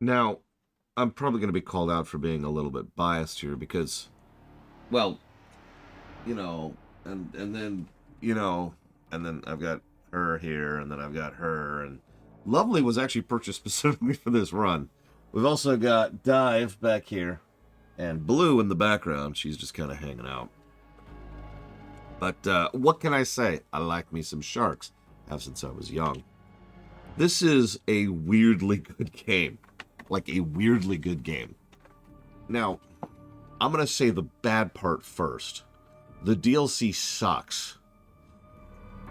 Now, I'm probably going to be called out for being a little bit biased here because, well, you know, and then you know, and then I've got her here, and then I've got her, and Lovely was actually purchased specifically for this run. We've also got Dive back here, and Blue in the background. She's just kind of hanging out. But what can I say? I like me some sharks. Have since I was young. This is a weirdly good game. Like a weirdly good game. Now, I'm going to say the bad part first. The DLC sucks.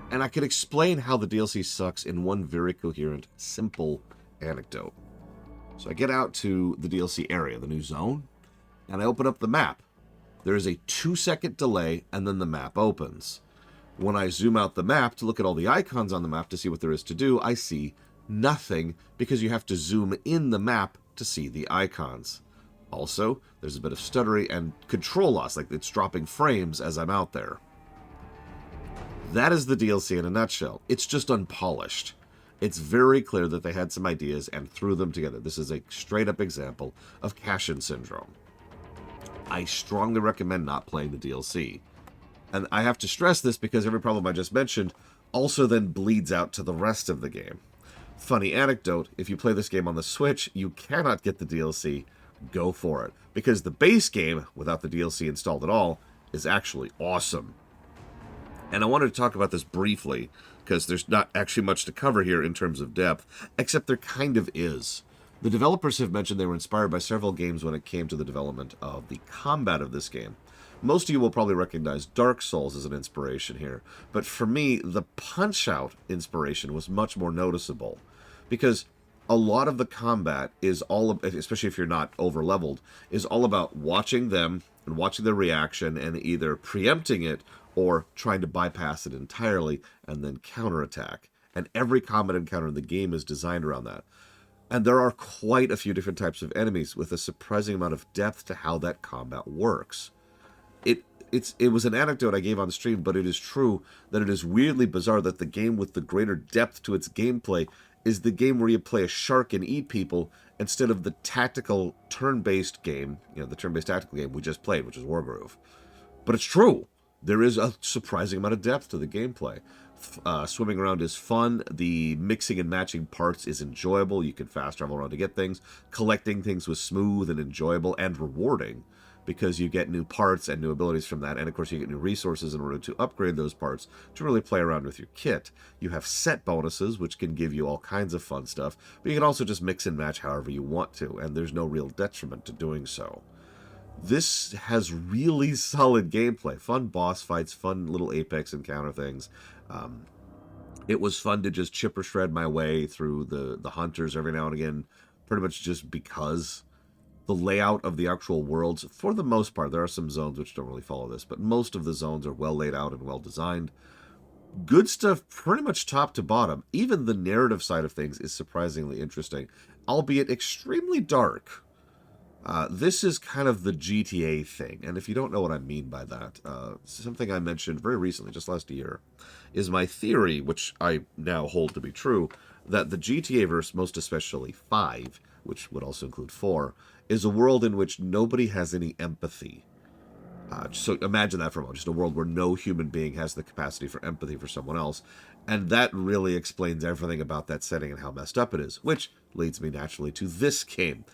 And I can explain how the DLC sucks in one very coherent, simple anecdote. So I get out to the DLC area, the new zone, and I open up the map. There is a 2-second delay, and then the map opens. When I zoom out the map to look at all the icons on the map to see what there is to do, I see nothing because you have to zoom in the map to see the icons. Also, there's a bit of stuttering and control loss, like it's dropping frames as I'm out there. That is the DLC in a nutshell. It's just unpolished. It's very clear that they had some ideas and threw them together. This is a straight up example of cash-in syndrome. I strongly recommend not playing the DLC. And I have to stress this because every problem I just mentioned also then bleeds out to the rest of the game. Funny anecdote, if you play this game on the Switch, you cannot get the DLC. Go for it. Because the base game, without the DLC installed at all, is actually awesome. And I wanted to talk about this briefly, because there's not actually much to cover here in terms of depth, except there kind of is. The developers have mentioned they were inspired by several games when it came to the development of the combat of this game. Most of you will probably recognize Dark Souls as an inspiration here, but for me, the Punch-Out inspiration was much more noticeable, because a lot of the combat is all, especially if you're not over-leveled, is all about watching them and watching their reaction and either preempting it or trying to bypass it entirely and then counterattack. And every combat encounter in the game is designed around that. And there are quite a few different types of enemies with a surprising amount of depth to how that combat works. It it was an anecdote I gave on stream, but it is true that it is weirdly bizarre that the game with the greater depth to its gameplay is the game where you play a shark and eat people instead of the tactical turn-based game, the turn-based tactical game we just played, which is Wargroove. But it's true. There is a surprising amount of depth to the gameplay. Swimming around is fun. The mixing and matching parts is enjoyable. You can fast travel around to get things. Collecting things was smooth and enjoyable and rewarding because you get new parts and new abilities from that. And of course, you get new resources in order to upgrade those parts to really play around with your kit. You have set bonuses, which can give you all kinds of fun stuff, but you can also just mix and match however you want to, and there's no real detriment to doing so. This has really solid gameplay, fun boss fights, fun little Apex encounter things. Um, it was fun to just chip or shred my way through the hunters every now and again, pretty much just because the layout of the actual worlds, for the most part, there are some zones which don't really follow this, but most of the zones are well laid out and well designed. Good stuff pretty much top to bottom. Even the narrative side of things is surprisingly interesting, albeit extremely dark. This is kind of the GTA thing, and if you don't know what I mean by that, something I mentioned very recently, just last year, is my theory, which I now hold to be true, that the GTA verse, most especially 5, which would also include 4, is a world in which nobody has any empathy. So imagine that for a moment, just a world where no human being has the capacity for empathy for someone else, and that really explains everything about that setting and how messed up it is, which leads me naturally to this game.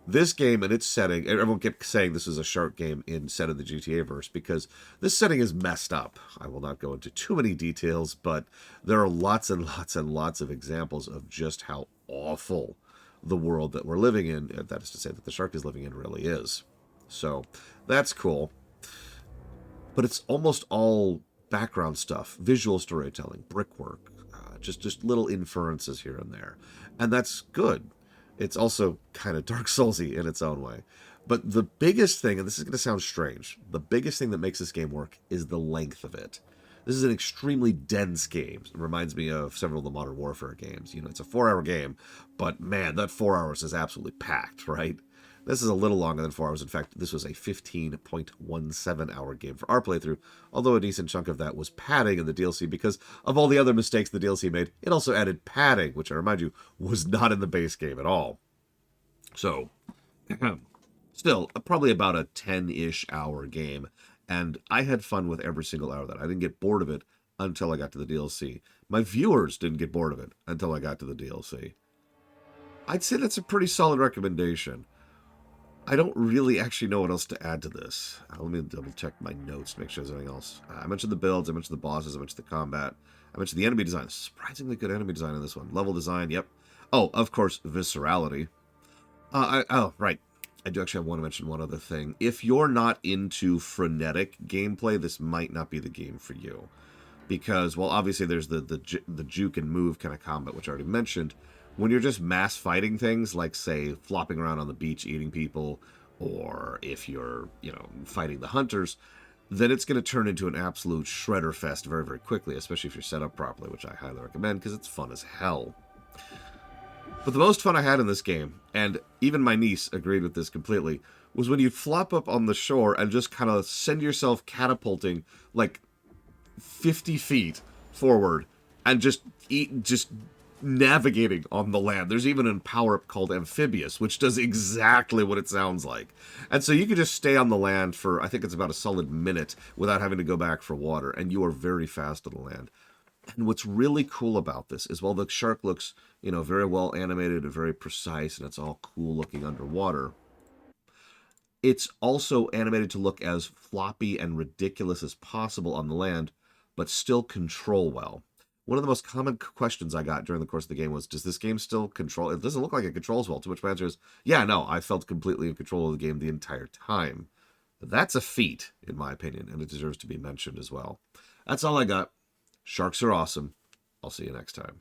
This game and its setting, everyone kept saying this is a shark game instead of the GTA verse because this setting is messed up. I will not go into too many details, but there are lots and lots and lots of examples of just how awful the world that we're living in, that is to say that the shark is living in, really is. So that's cool. But it's almost all background stuff, visual storytelling, brickwork, just little inferences here and there. And that's good. It's also kind of Dark Soulsy in its own way. But the biggest thing, and this is going to sound strange, the biggest thing that makes this game work is the length of it. This is an extremely dense game. It reminds me of several of the Modern Warfare games. It's a 4-hour game, but man, that 4 hours is absolutely packed, right? This is a little longer than 4 hours. In fact, this was a 15.17-hour game for our playthrough, although a decent chunk of that was padding in the DLC because of all the other mistakes the DLC made. It also added padding, which I remind you, was not in the base game at all. So, still, probably about a 10-ish hour game. And I had fun with every single hour of that. I didn't get bored of it until I got to the DLC. My viewers didn't get bored of it until I got to the DLC. I'd say that's a pretty solid recommendation. I don't really actually know what else to add to this. Let me double check my notes to make sure there's anything else. I mentioned the builds, I mentioned the bosses, I mentioned the combat, I mentioned the enemy design. Surprisingly good enemy design in this one. Level design, yep. Oh, of course, viscerality. Oh, right. I do actually want to mention one other thing. If you're not into frenetic gameplay, this might not be the game for you. Because, well, obviously there's the juke and move kind of combat, which I already mentioned. When you're just mass fighting things, like, say, flopping around on the beach eating people, or if you're, fighting the hunters, then it's going to turn into an absolute shredder fest very, very quickly, especially if you're set up properly, which I highly recommend because it's fun as hell. But the most fun I had in this game, and even my niece agreed with this completely, was when you flop up on the shore and just kind of send yourself catapulting like 50 feet forward and just navigating on the land. There's even a power-up called Amphibious, which does exactly what it sounds like. And so you can just stay on the land for, I think it's about a solid minute without having to go back for water, and you are very fast on the land. And what's really cool about this is while the shark looks, very well animated and very precise, and it's all cool looking underwater, it's also animated to look as floppy and ridiculous as possible on the land, but still control well. One of the most common questions I got during the course of the game was, does this game still control? It doesn't look like it controls well. To which my answer is, yeah, no, I felt completely in control of the game the entire time. That's a feat, in my opinion, and it deserves to be mentioned as well. That's all I got. Sharks are awesome. I'll see you next time.